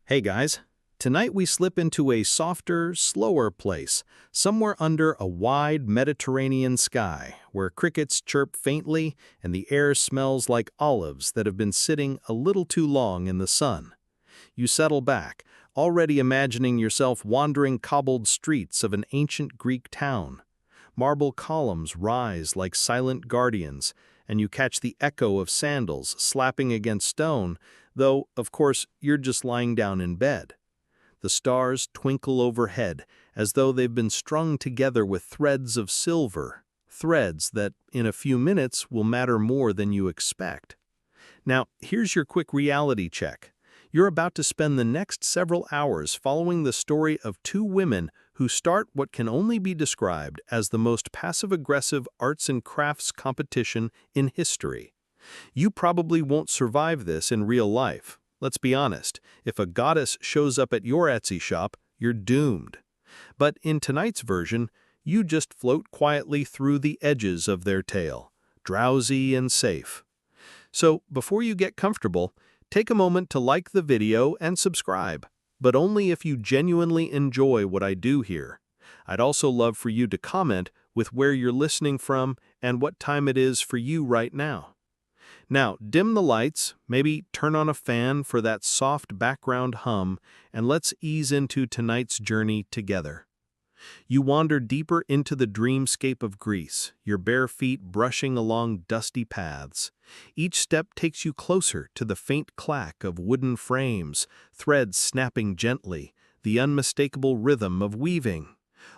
Hey guys, tonight we slip into a softer, slower place, somewhere under a wide Mediterranean sky, where crickets chirp faintly and the air smells like olives that have been sitting a little too long in the sun. You settle back, already imagining yourself wandering cobbled streets of an ancient Greek town. Marble columns rise like silent guardians, and you catch the echo of sandals slapping against stone, though, of course, you're just lying down in bed. The stars twinkle overhead as though they've been strung together with threads of silver, threads that, in a few minutes, will matter more than you expect. Now, here's your quick reality check. You're about to spend the next several hours following the story of two women who start what can only be described as the most passive-aggressive arts and crafts competition in history. You probably won't survive this in real life. Let's be honest, if a goddess shows up at your Etsy shop, you're doomed. But in tonight's version, you just float quietly through the edges of their tale, drowsy and safe. So, before you get comfortable, take a moment to like the video and subscribe, but only if you genuinely enjoy what I do here. I'd also love for you to comment with where you're listening from and what time it is for you right now. Now, dim the lights, maybe turn on a fan for that soft background hum, and let's ease into tonight's journey together. You wander deeper into the dreamscape of Greece, your bare feet brushing along dusty paths. Each step takes you closer to the faint clack of wooden frames, threads snapping gently, the unmistakable rhythm of weaving.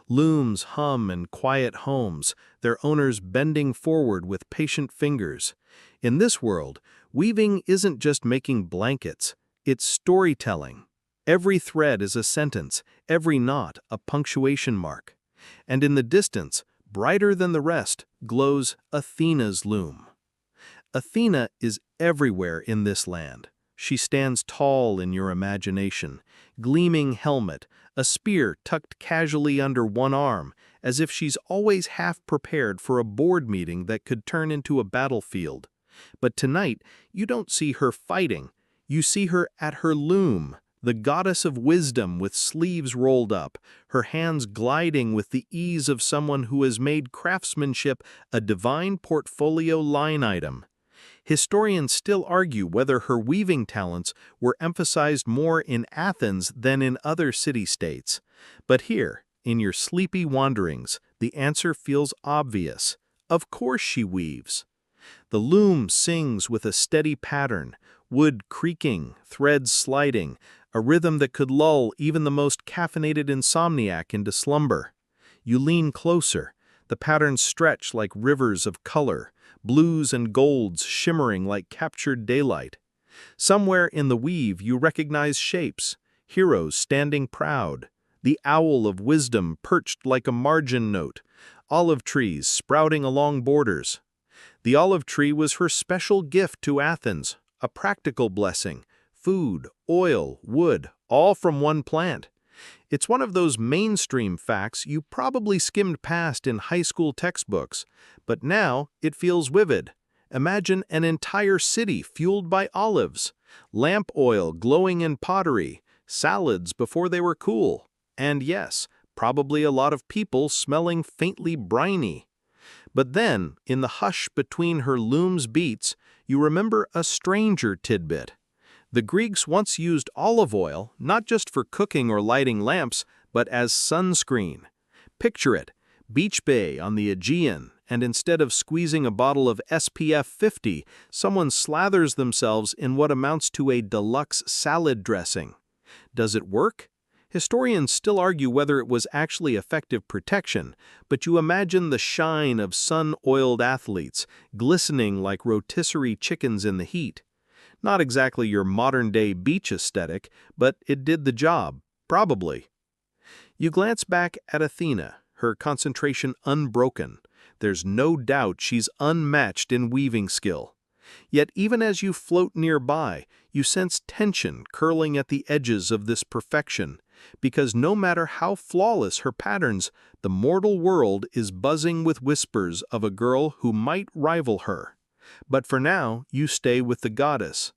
Looms hum in quiet homes, their owners bending forward with patient fingers. In this world, weaving isn't just making blankets, it's storytelling. Every thread is a sentence, every knot a punctuation mark. And in the distance, brighter than the rest, glows Athena's loom. Athena is everywhere in this land. She stands tall in your imagination, gleaming helmet, a spear tucked casually under one arm, as if she's always half prepared for a board meeting that could turn into a battlefield. But tonight, you don't see her fighting. You see her at her loom, the goddess of wisdom with sleeves rolled up, her hands gliding with the ease of someone who has made craftsmanship a divine portfolio line item. Historians still argue whether her weaving talents were emphasized more in Athens than in other city-states. But here, in your sleepy wanderings, the answer feels obvious. Of course she weaves. The loom sings with a steady pattern, wood creaking, threads sliding, a rhythm that could lull even the most caffeinated insomniac into slumber. You lean closer. The patterns stretch like rivers of color, blues and golds shimmering like captured daylight. Somewhere in the weave you recognize shapes, heroes standing proud, the owl of wisdom perched like a margin note, olive trees sprouting along borders. The olive tree was her special gift to Athens, a practical blessing, food, oil, wood, all from one plant. It's one of those mainstream facts you probably skimmed past in high school textbooks, but now it feels vivid. Imagine an entire city fueled by olives, lamp oil glowing in pottery, salads before they were cool, and yes, probably a lot of people smelling faintly briny. But then, in the hush between her loom's beats, you remember a stranger tidbit. The Greeks once used olive oil not just for cooking or lighting lamps, but as sunscreen. Picture it, Beach Bay on the Aegean, and instead of squeezing a bottle of SPF 50, someone slathers themselves in what amounts to a deluxe salad dressing. Does it work? Historians still argue whether it was actually effective protection, but you imagine the shine of sun-oiled athletes, glistening like rotisserie chickens in the heat. Not exactly your modern-day beach aesthetic, but it did the job, probably. You glance back at Athena, her concentration unbroken. There's no doubt she's unmatched in weaving skill. Yet even as you float nearby, you sense tension curling at the edges of this perfection, because no matter how flawless her patterns, the mortal world is buzzing with whispers of a girl who might rival her. But for now, you stay with the goddess.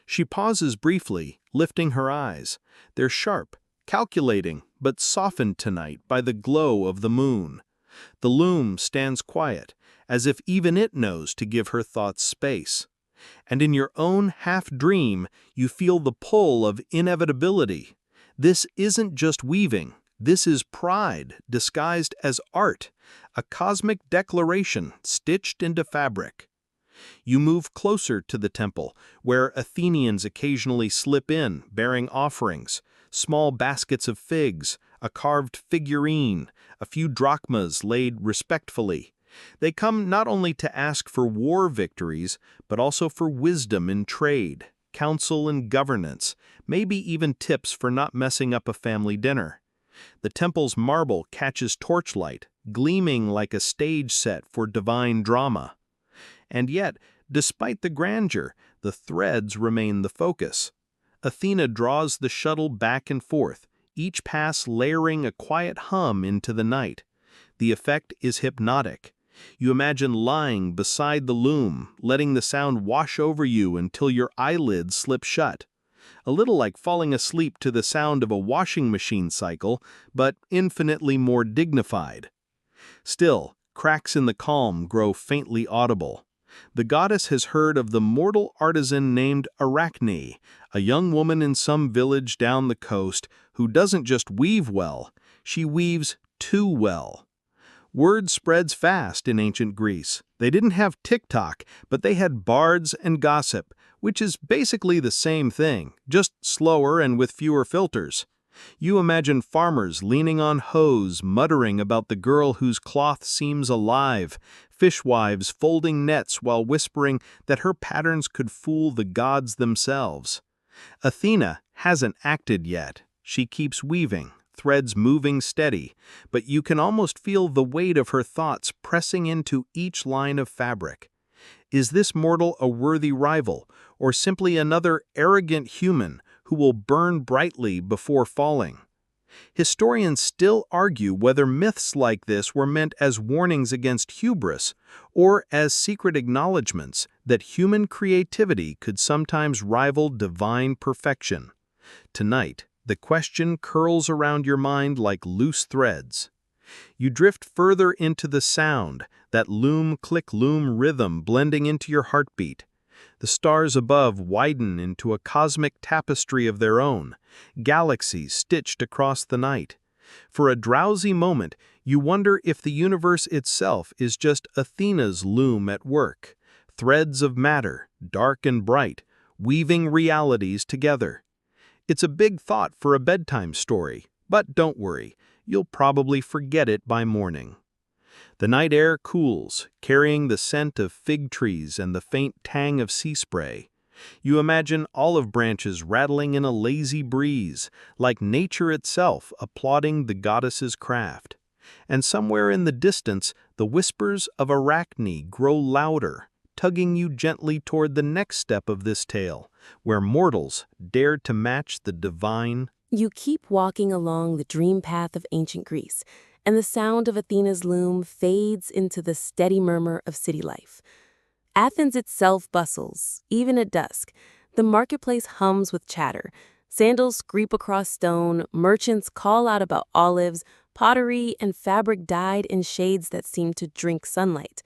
She pauses briefly, lifting her eyes. They're sharp, calculating, but softened tonight by the glow of the moon. The loom stands quiet, as if even it knows to give her thoughts space. And in your own half-dream, you feel the pull of inevitability. This isn't just weaving. This is pride disguised as art, a cosmic declaration stitched into fabric. You move closer to the temple, where Athenians occasionally slip in, bearing offerings, small baskets of figs, a carved figurine, a few drachmas laid respectfully. They come not only to ask for war victories, but also for wisdom in trade, counsel in governance, maybe even tips for not messing up a family dinner. The temple's marble catches torchlight, gleaming like a stage set for divine drama. And yet, despite the grandeur, the threads remain the focus. Athena draws the shuttle back and forth, each pass layering a quiet hum into the night. The effect is hypnotic. You imagine lying beside the loom, letting the sound wash over you until your eyelids slip shut. A little like falling asleep to the sound of a washing machine cycle, but infinitely more dignified. Still, cracks in the calm grow faintly audible. The goddess has heard of the mortal artisan named Arachne, a young woman in some village down the coast who doesn't just weave well, she weaves too well. Word spreads fast in ancient Greece. They didn't have TikTok, but they had bards and gossip, which is basically the same thing, just slower and with fewer filters. You imagine farmers leaning on hoes, muttering about the girl whose cloth seems alive, fishwives folding nets while whispering that her patterns could fool the gods themselves. Athena hasn't acted yet. She keeps weaving, threads moving steady, but you can almost feel the weight of her thoughts pressing into each line of fabric. Is this mortal a worthy rival, or simply another arrogant human who will burn brightly before falling? Historians still argue whether myths like this were meant as warnings against hubris, or as secret acknowledgments that human creativity could sometimes rival divine perfection. Tonight, the question curls around your mind like loose threads. You drift further into the sound, that loom-click-loom rhythm blending into your heartbeat. The stars above widen into a cosmic tapestry of their own, galaxies stitched across the night. For a drowsy moment, you wonder if the universe itself is just Athena's loom at work, threads of matter, dark and bright, weaving realities together. It's a big thought for a bedtime story, but don't worry, you'll probably forget it by morning. The night air cools, carrying the scent of fig trees and the faint tang of sea spray. You imagine olive branches rattling in a lazy breeze, like nature itself applauding the goddess's craft. And somewhere in the distance, the whispers of Arachne grow louder, tugging you gently toward the next step of this tale, where mortals dare to match the divine. You keep walking along the dream path of ancient Greece, and the sound of Athena's loom fades into the steady murmur of city life. Athens itself bustles, even at dusk. The marketplace hums with chatter. Sandals scrape across stone, merchants call out about olives, pottery, and fabric dyed in shades that seem to drink sunlight.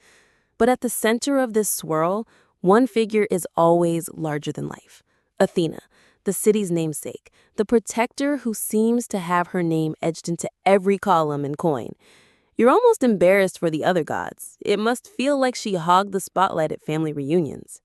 But at the center of this swirl, one figure is always larger than life. Athena, the city's namesake, the protector who seems to have her name etched into every column and coin. You're almost embarrassed for the other gods. It must feel like she hogged the spotlight at family reunions.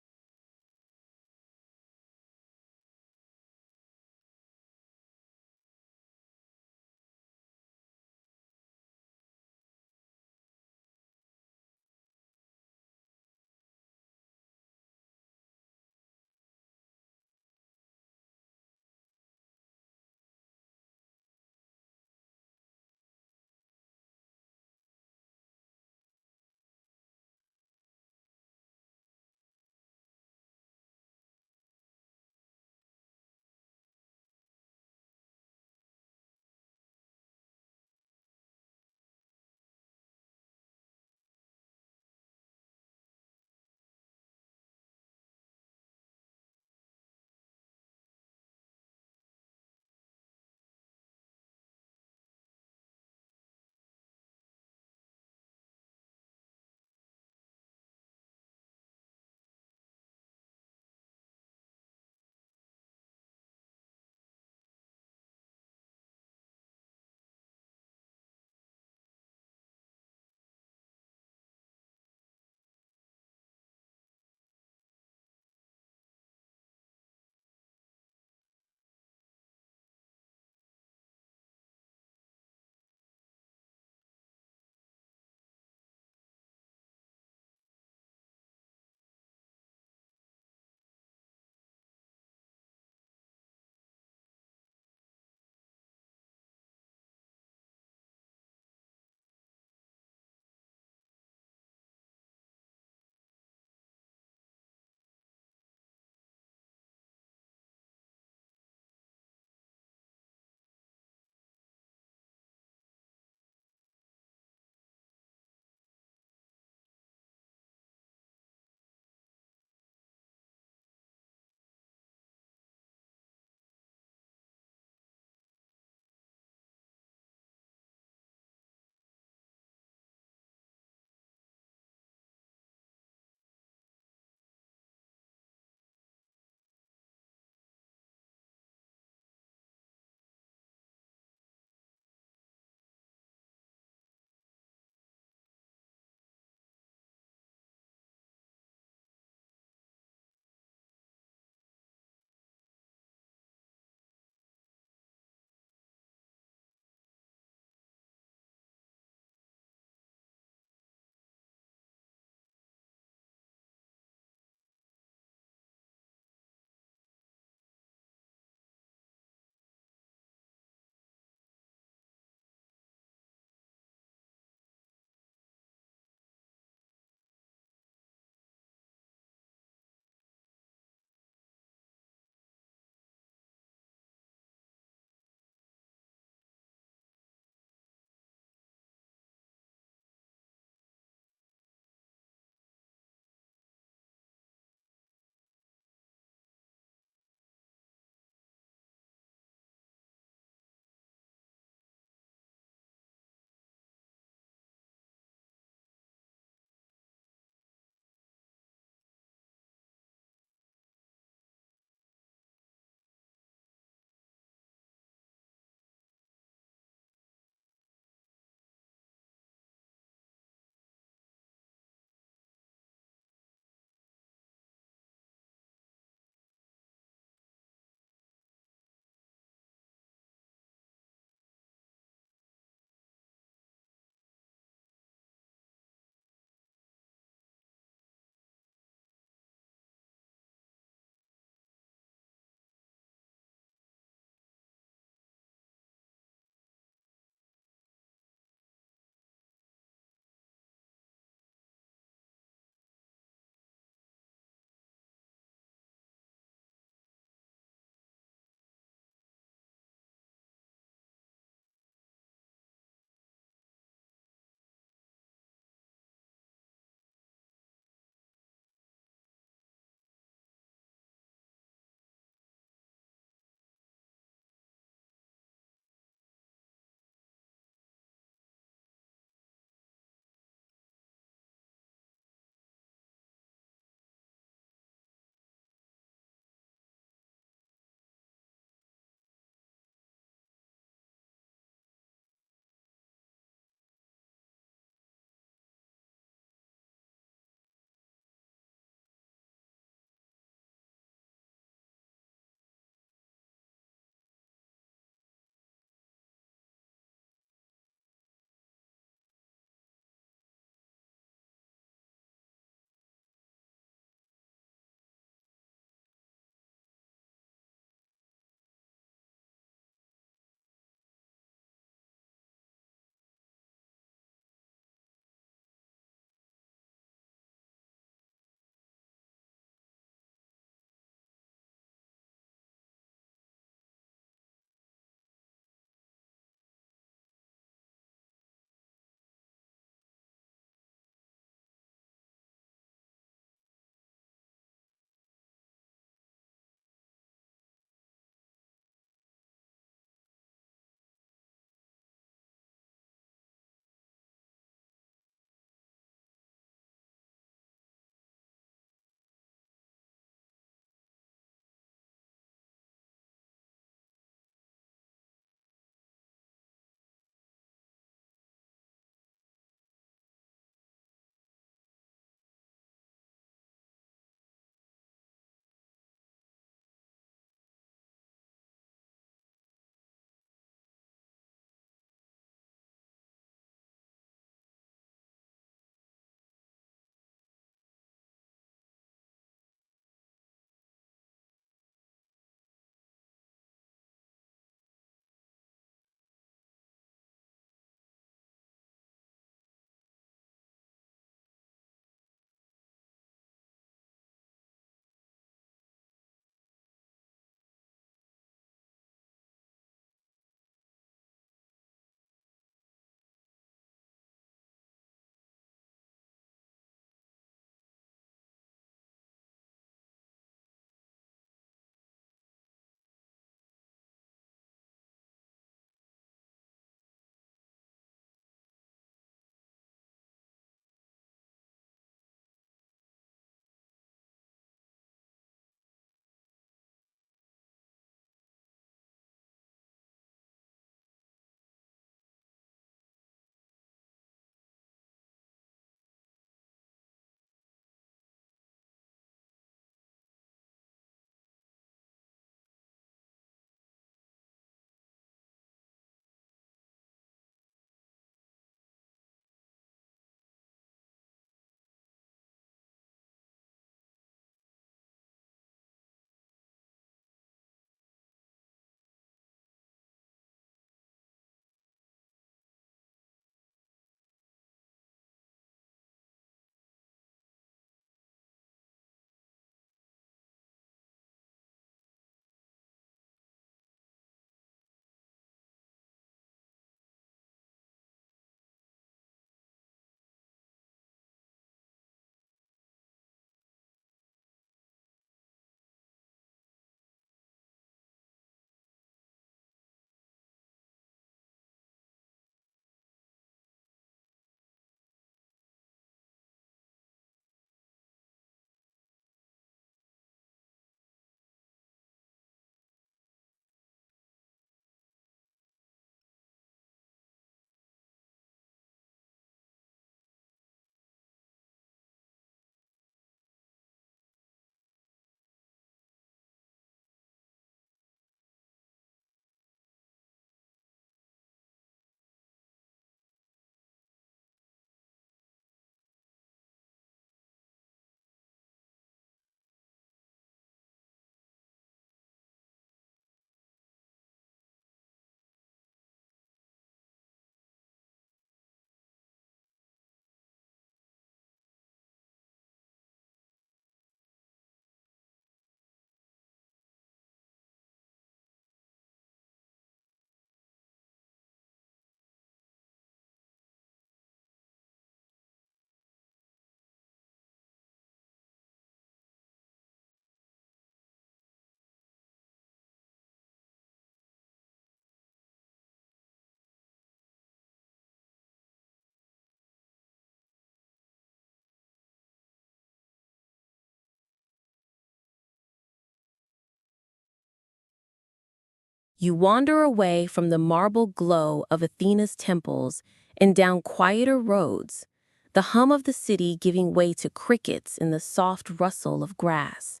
You wander away from the marble glow of Athena's temples and down quieter roads, the hum of the city giving way to crickets in the soft rustle of grass.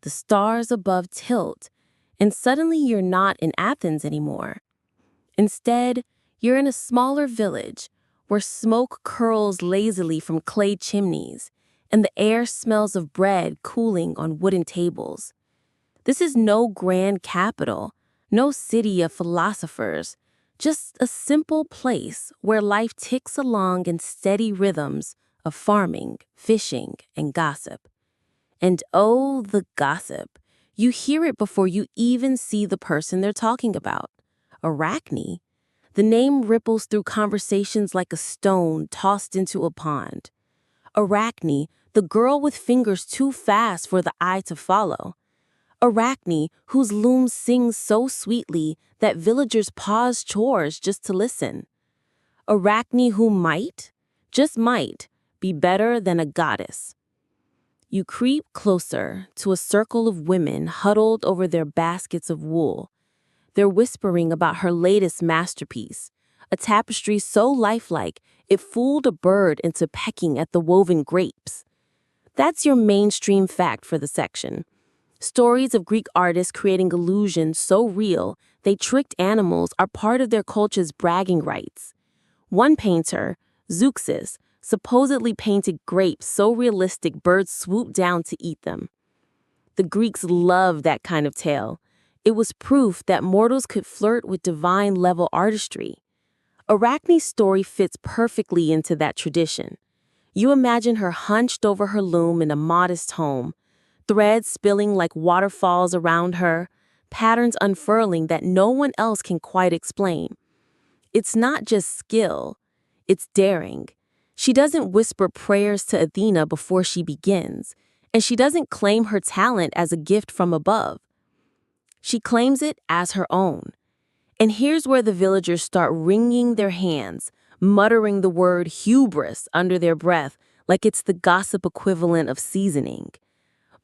The stars above tilt, and suddenly you're not in Athens anymore. Instead, you're in a smaller village where smoke curls lazily from clay chimneys and the air smells of bread cooling on wooden tables. This is no grand capital, no city of philosophers, just a simple place where life ticks along in steady rhythms of farming, fishing, and gossip. And oh, the gossip. You hear it before you even see the person they're talking about. Arachne. The name ripples through conversations like a stone tossed into a pond. Arachne, the girl with fingers too fast for the eye to follow. Arachne, whose loom sings so sweetly that villagers pause chores just to listen. Arachne who might, just might, be better than a goddess. You creep closer to a circle of women huddled over their baskets of wool. They're whispering about her latest masterpiece, a tapestry so lifelike it fooled a bird into pecking at the woven grapes. That's your mainstream fact for the section. Stories of Greek artists creating illusions so real they tricked animals are part of their culture's bragging rights. One painter, Zeuxis, supposedly painted grapes so realistic birds swooped down to eat them. The Greeks loved that kind of tale. It was proof that mortals could flirt with divine-level artistry. Arachne's story fits perfectly into that tradition. You imagine her hunched over her loom in a modest home, threads spilling like waterfalls around her, patterns unfurling that no one else can quite explain. It's not just skill, it's daring. She doesn't whisper prayers to Athena before she begins, and she doesn't claim her talent as a gift from above. She claims it as her own. And here's where the villagers start wringing their hands, muttering the word hubris under their breath like it's the gossip equivalent of seasoning.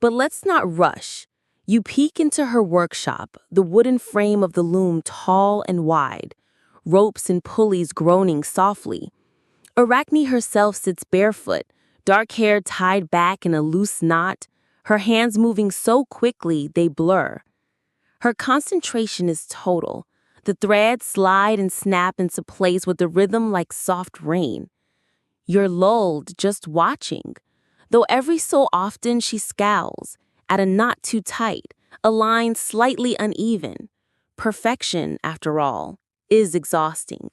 But let's not rush. You peek into her workshop, the wooden frame of the loom tall and wide, ropes and pulleys groaning softly. Arachne herself sits barefoot, dark hair tied back in a loose knot, her hands moving so quickly they blur. Her concentration is total. The threads slide and snap into place with a rhythm like soft rain. You're lulled just watching, though every so often she scowls, at a knot too tight, a line slightly uneven. Perfection, after all, is exhausting.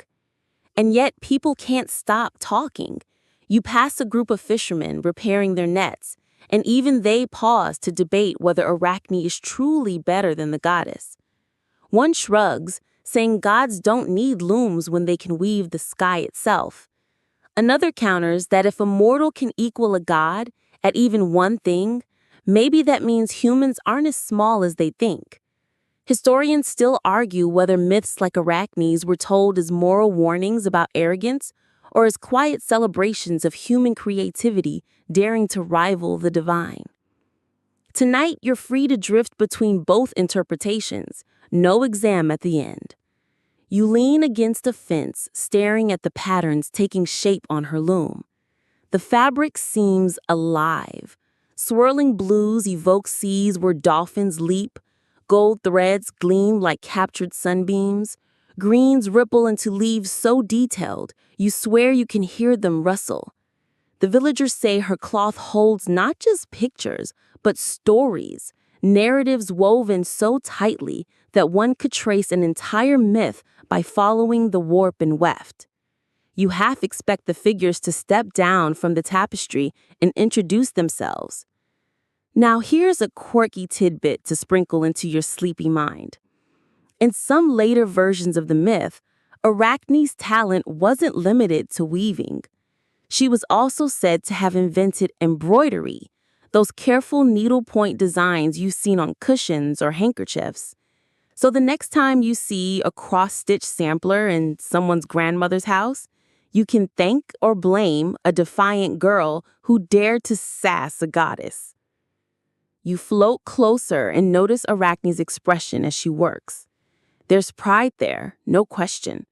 And yet people can't stop talking. You pass a group of fishermen repairing their nets, and even they pause to debate whether Arachne is truly better than the goddess. One shrugs, saying gods don't need looms when they can weave the sky itself. Another counters that if a mortal can equal a god at even one thing, maybe that means humans aren't as small as they think. Historians still argue whether myths like Arachne's were told as moral warnings about arrogance or as quiet celebrations of human creativity daring to rival the divine. Tonight, you're free to drift between both interpretations, no exam at the end. You lean against a fence, staring at the patterns taking shape on her loom. The fabric seems alive. Swirling blues evoke seas where dolphins leap. Gold threads gleam like captured sunbeams. Greens ripple into leaves so detailed, you swear you can hear them rustle. The villagers say her cloth holds not just pictures, but stories, narratives woven so tightly that one could trace an entire myth by following the warp and weft. You half expect the figures to step down from the tapestry and introduce themselves. Now here's a quirky tidbit to sprinkle into your sleepy mind. In some later versions of the myth, Arachne's talent wasn't limited to weaving. She was also said to have invented embroidery, those careful needlepoint designs you've seen on cushions or handkerchiefs. So the next time you see a cross-stitch sampler in someone's grandmother's house, you can thank or blame a defiant girl who dared to sass a goddess. You float closer and notice Arachne's expression as she works. There's pride there, no question.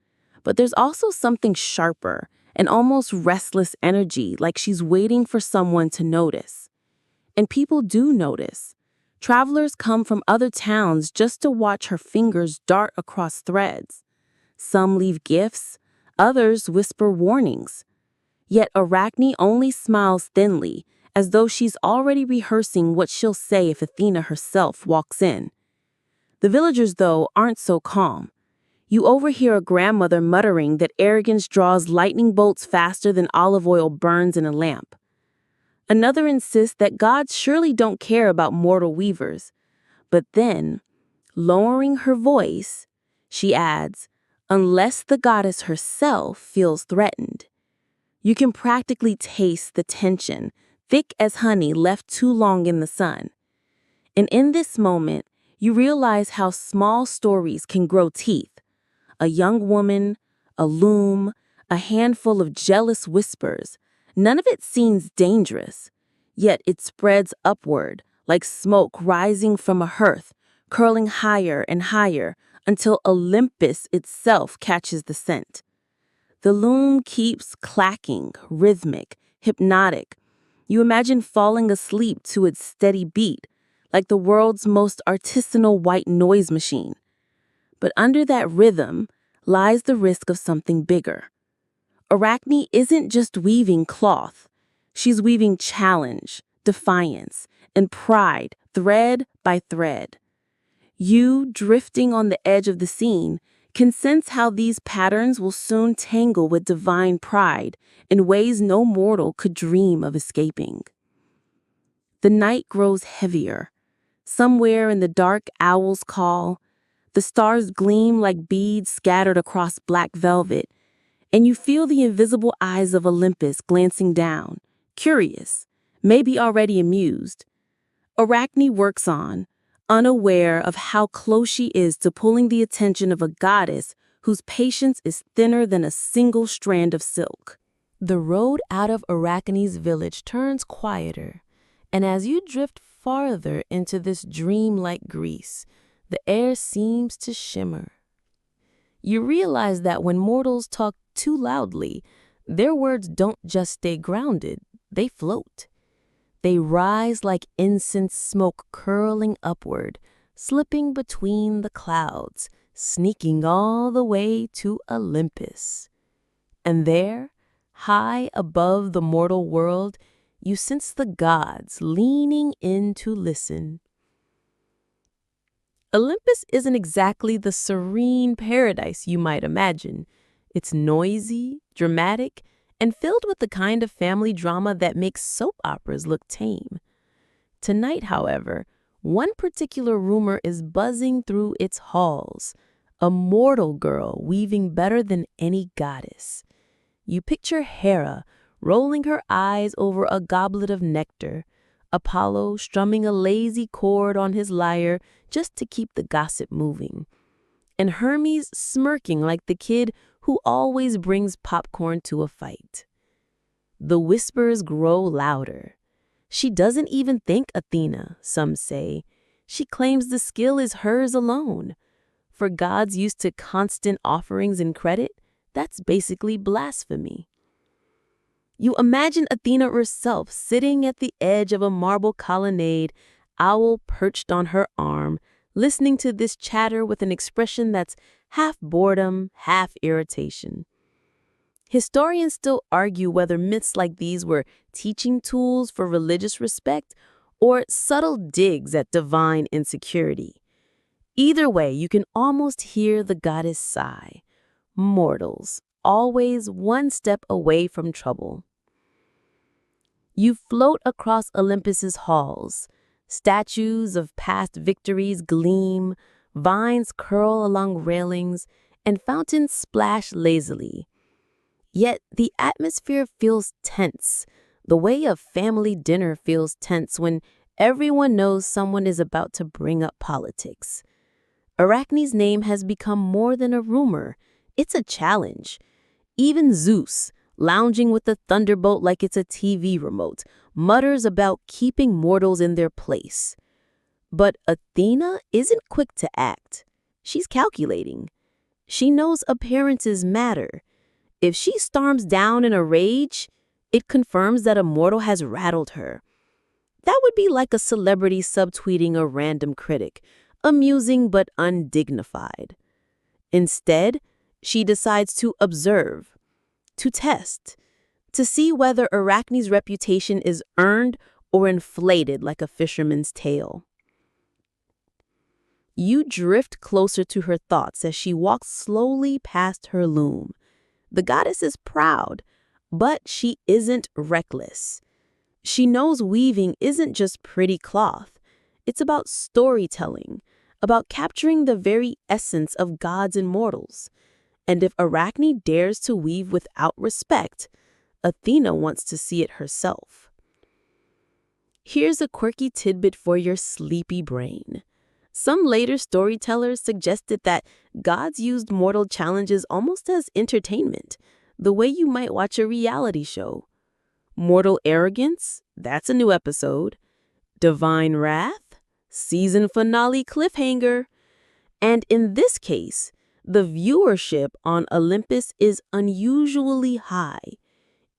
But there's also something sharper, an almost restless energy, like she's waiting for someone to notice. And people do notice. Travelers come from other towns just to watch her fingers dart across threads. Some leave gifts, others whisper warnings. Yet Arachne only smiles thinly, as though she's already rehearsing what she'll say if Athena herself walks in. The villagers, though, aren't so calm. You overhear a grandmother muttering that arrogance draws lightning bolts faster than olive oil burns in a lamp. Another insists that gods surely don't care about mortal weavers. But then, lowering her voice, she adds, unless the goddess herself feels threatened. You can practically taste the tension, thick as honey left too long in the sun. And in this moment, you realize how small stories can grow teeth. A young woman, a loom, a handful of jealous whispers. None of it seems dangerous, yet it spreads upward, like smoke rising from a hearth, curling higher and higher until Olympus itself catches the scent. The loom keeps clacking, rhythmic, hypnotic. You imagine falling asleep to its steady beat, like the world's most artisanal white noise machine. But under that rhythm lies the risk of something bigger. Arachne isn't just weaving cloth. She's weaving challenge, defiance, and pride, thread by thread. You, drifting on the edge of the scene, can sense how these patterns will soon tangle with divine pride in ways no mortal could dream of escaping. The night grows heavier. Somewhere in the dark, owls call. The stars gleam like beads scattered across black velvet, and you feel the invisible eyes of Olympus glancing down, curious, maybe already amused. Arachne works on, unaware of how close she is to pulling the attention of a goddess whose patience is thinner than a single strand of silk. The road out of Arachne's village turns quieter, and as you drift farther into this dreamlike Greece, the air seems to shimmer. You realize that when mortals talk too loudly, their words don't just stay grounded, they float. They rise like incense smoke curling upward, slipping between the clouds, sneaking all the way to Olympus. And there, high above the mortal world, you sense the gods leaning in to listen. Olympus isn't exactly the serene paradise you might imagine. It's noisy, dramatic, and filled with the kind of family drama that makes soap operas look tame. Tonight, however, one particular rumor is buzzing through its halls. A mortal girl weaving better than any goddess. You picture Hera rolling her eyes over a goblet of nectar, Apollo strumming a lazy chord on his lyre just to keep the gossip moving, and Hermes smirking like the kid who always brings popcorn to a fight. The whispers grow louder. She doesn't even thank Athena, some say. She claims the skill is hers alone. For gods used to constant offerings and credit, that's basically blasphemy. You imagine Athena herself sitting at the edge of a marble colonnade, owl perched on her arm, listening to this chatter with an expression that's half boredom, half irritation. Historians still argue whether myths like these were teaching tools for religious respect or subtle digs at divine insecurity. Either way, you can almost hear the goddess sigh. Mortals, always one step away from trouble. You float across Olympus's halls. Statues of past victories gleam, vines curl along railings, and fountains splash lazily. Yet the atmosphere feels tense, the way a family dinner feels tense when everyone knows someone is about to bring up politics. Arachne's name has become more than a rumor. It's a challenge. Even Zeus, lounging with the thunderbolt like it's a TV remote, mutters about keeping mortals in their place. But Athena isn't quick to act. She's calculating. She knows appearances matter. If she storms down in a rage, it confirms that a mortal has rattled her. That would be like a celebrity subtweeting a random critic, amusing but undignified. Instead, she decides to observe, to test, to see whether Arachne's reputation is earned or inflated like a fisherman's tale. You drift closer to her thoughts as she walks slowly past her loom. The goddess is proud, but she isn't reckless. She knows weaving isn't just pretty cloth. It's about storytelling, about capturing the very essence of gods and mortals. And if Arachne dares to weave without respect, Athena wants to see it herself. Here's a quirky tidbit for your sleepy brain. Some later storytellers suggested that gods used mortal challenges almost as entertainment, the way you might watch a reality show. Mortal arrogance? That's a new episode. Divine wrath? Season finale cliffhanger. And in this case, the viewership on Olympus is unusually high.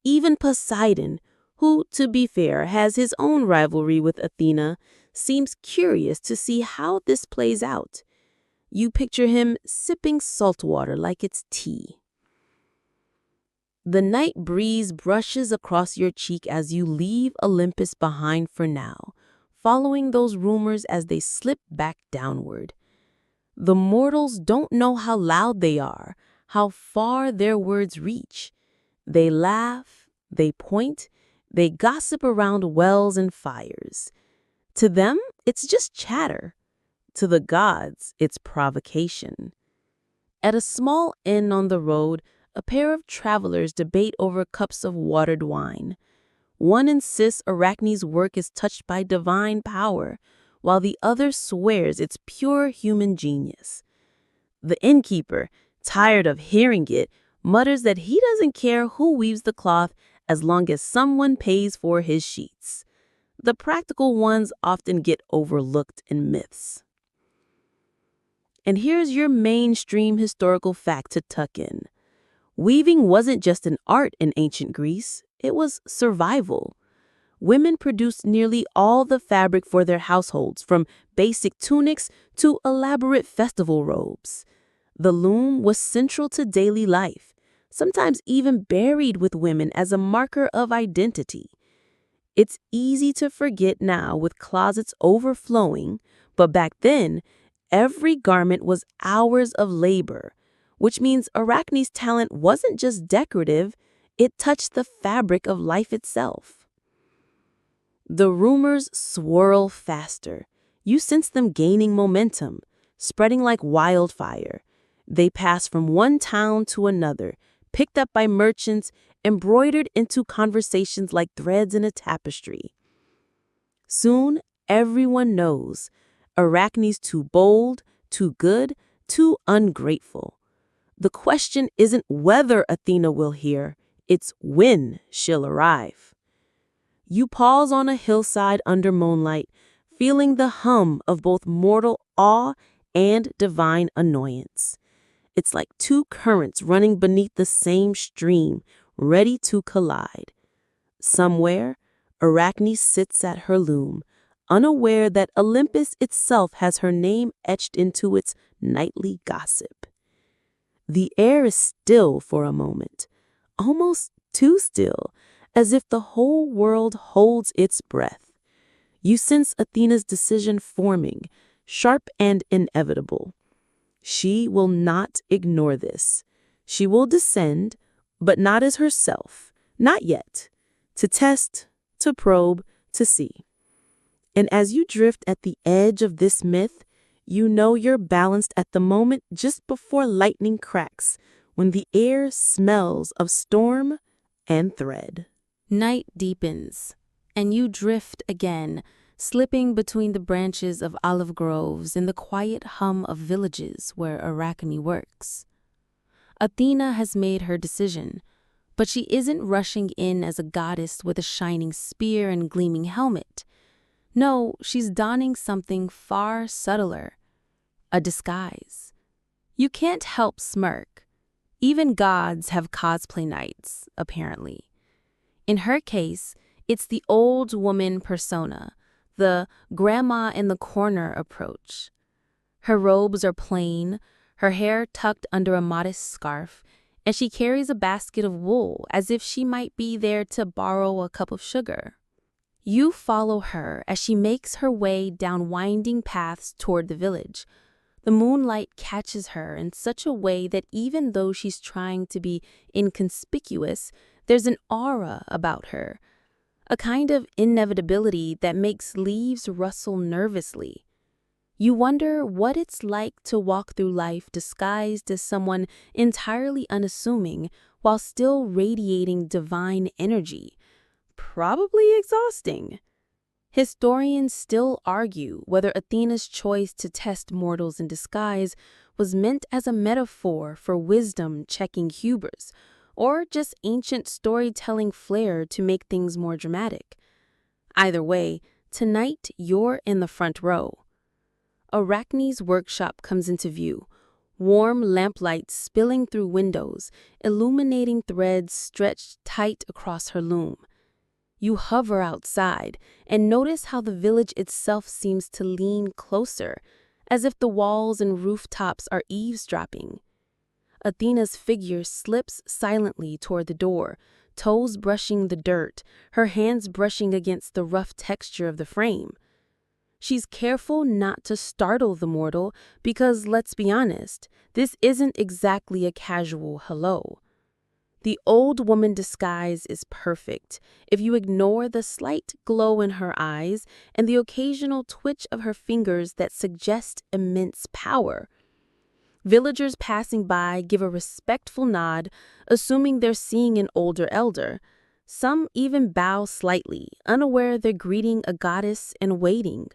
Even Poseidon, who, to be fair, has his own rivalry with Athena, seems curious to see how this plays out. You picture him sipping salt water like it's tea. The night breeze brushes across your cheek as you leave Olympus behind for now, following those rumors as they slip back downward. The mortals don't know how loud they are, how far their words reach. They laugh, they point, they gossip around wells and fires. To them, it's just chatter. To the gods, it's provocation. At a small inn on the road, a pair of travelers debate over cups of watered wine. One insists Arachne's work is touched by divine power, while the other swears it's pure human genius. The innkeeper, tired of hearing it, mutters that he doesn't care who weaves the cloth as long as someone pays for his sheets. The practical ones often get overlooked in myths. And here's your mainstream historical fact to tuck in. Weaving wasn't just an art in ancient Greece, it was survival. Women produced nearly all the fabric for their households, from basic tunics to elaborate festival robes. The loom was central to daily life, sometimes even buried with women as a marker of identity. It's easy to forget now with closets overflowing, but back then, every garment was hours of labor, which means Arachne's talent wasn't just decorative, it touched the fabric of life itself. The rumors swirl faster. You sense them gaining momentum, spreading like wildfire. They pass from one town to another, picked up by merchants, embroidered into conversations like threads in a tapestry. Soon, everyone knows Arachne's too bold, too good, too ungrateful. The question isn't whether Athena will hear, it's when she'll arrive. You pause on a hillside under moonlight, feeling the hum of both mortal awe and divine annoyance. It's like two currents running beneath the same stream, ready to collide. Somewhere, Arachne sits at her loom, unaware that Olympus itself has her name etched into its nightly gossip. The air is still for a moment, almost too still, as if the whole world holds its breath. You sense Athena's decision forming, sharp and inevitable. She will not ignore this. She will descend, but not as herself, not yet, to test, to probe, to see. And as you drift at the edge of this myth, you know you're balanced at the moment just before lightning cracks, when the air smells of storm and thread. Night deepens, and you drift again, slipping between the branches of olive groves in the quiet hum of villages where Arachne works. Athena has made her decision, but she isn't rushing in as a goddess with a shining spear and gleaming helmet. No, she's donning something far subtler, a disguise, You can't help smirk. Even gods have cosplay nights, apparently. In her case, it's the old woman persona, the grandma in the corner approach. Her robes are plain, her hair tucked under a modest scarf, and she carries a basket of wool as if she might be there to borrow a cup of sugar. You follow her as she makes her way down winding paths toward the village. The moonlight catches her in such a way that even though she's trying to be inconspicuous, there's an aura about her, a kind of inevitability that makes leaves rustle nervously. You wonder what it's like to walk through life disguised as someone entirely unassuming while still radiating divine energy. Probably exhausting. Historians still argue whether Athena's choice to test mortals in disguise was meant as a metaphor for wisdom checking hubris, or just ancient storytelling flair to make things more dramatic. Either way, tonight you're in the front row. Arachne's workshop comes into view, warm lamplight spilling through windows, illuminating threads stretched tight across her loom. You hover outside and notice how the village itself seems to lean closer, as if the walls and rooftops are eavesdropping. Athena's figure slips silently toward the door, toes brushing the dirt, her hands brushing against the rough texture of the frame. She's careful not to startle the mortal because, let's be honest, this isn't exactly a casual hello. The old woman disguise is perfect if you ignore the slight glow in her eyes and the occasional twitch of her fingers that suggest immense power. Villagers passing by give a respectful nod, assuming they're seeing an older elder. Some even bow slightly, unaware they're greeting a goddess in waiting.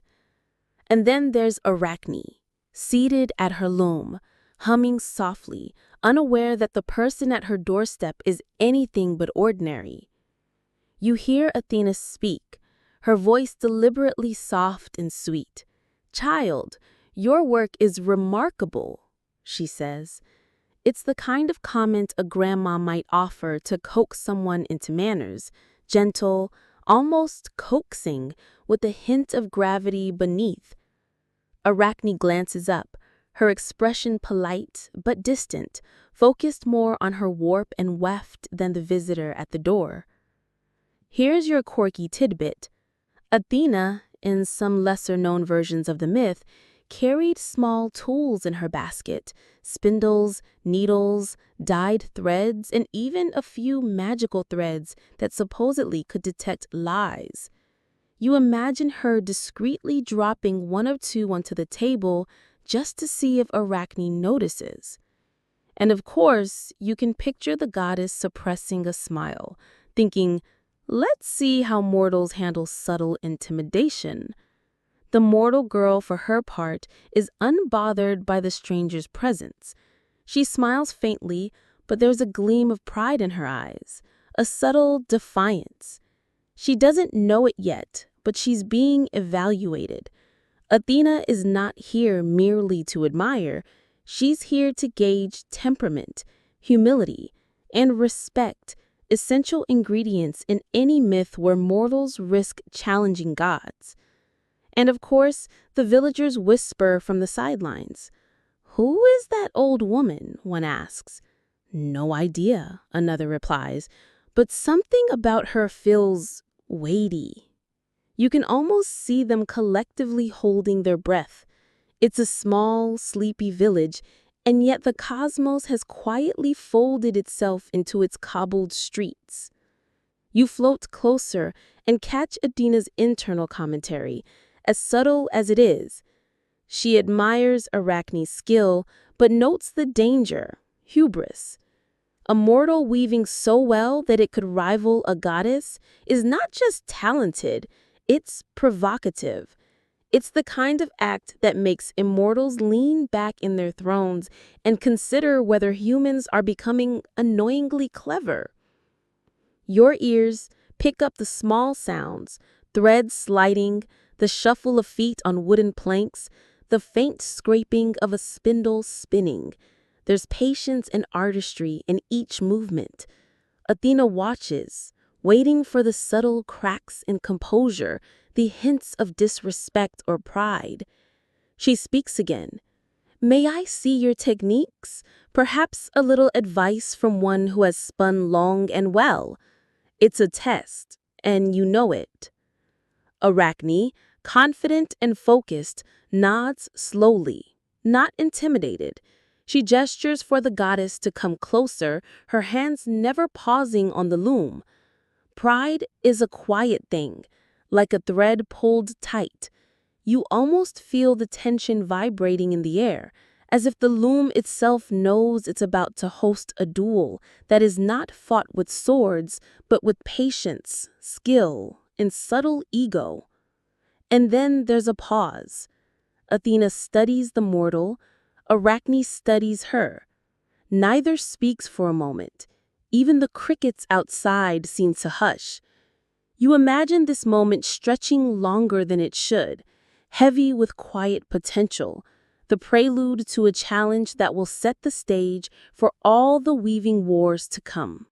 And then there's Arachne, seated at her loom, humming softly, unaware that the person at her doorstep is anything but ordinary. You hear Athena speak, her voice deliberately soft and sweet. "Child, your work is remarkable," she says. It's the kind of comment a grandma might offer to coax someone into manners, gentle, almost coaxing, with a hint of gravity beneath. Arachne glances up, her expression polite but distant, focused more on her warp and weft than the visitor at the door. Here's your quirky tidbit. Athena, in some lesser-known versions of the myth, carried small tools in her basket, spindles, needles, dyed threads, and even a few magical threads that supposedly could detect lies. You imagine her discreetly dropping one or two onto the table just to see if Arachne notices. And of course, you can picture the goddess suppressing a smile, thinking, let's see how mortals handle subtle intimidation. The mortal girl, for her part, is unbothered by the stranger's presence. She smiles faintly, but there's a gleam of pride in her eyes, a subtle defiance. She doesn't know it yet, but she's being evaluated. Athena is not here merely to admire. She's here to gauge temperament, humility, and respect, essential ingredients in any myth where mortals risk challenging gods. And of course, the villagers whisper from the sidelines. "Who is that old woman?" one asks. "No idea," another replies, "but something about her feels weighty." You can almost see them collectively holding their breath. It's a small, sleepy village, and yet the cosmos has quietly folded itself into its cobbled streets. You float closer and catch Athena's internal commentary, as subtle as it is. She admires Arachne's skill, but notes the danger, hubris. A mortal weaving so well that it could rival a goddess is not just talented, it's provocative. It's the kind of act that makes immortals lean back in their thrones and consider whether humans are becoming annoyingly clever. Your ears pick up the small sounds, threads sliding, the shuffle of feet on wooden planks, the faint scraping of a spindle spinning. There's patience and artistry in each movement. Athena watches, waiting for the subtle cracks in composure, the hints of disrespect or pride. She speaks again. May I see your techniques? Perhaps a little advice from one who has spun long and well. It's a test, and you know it. Arachne, confident and focused, nods slowly, not intimidated. She gestures for the goddess to come closer, her hands never pausing on the loom. Pride is a quiet thing, like a thread pulled tight. You almost feel the tension vibrating in the air, as if the loom itself knows it's about to host a duel that is not fought with swords, but with patience, skill, and subtle ego. And then there's a pause. Athena studies the mortal, Arachne studies her. Neither speaks for a moment. Even the crickets outside seem to hush. You imagine this moment stretching longer than it should, heavy with quiet potential, the prelude to a challenge that will set the stage for all the weaving wars to come.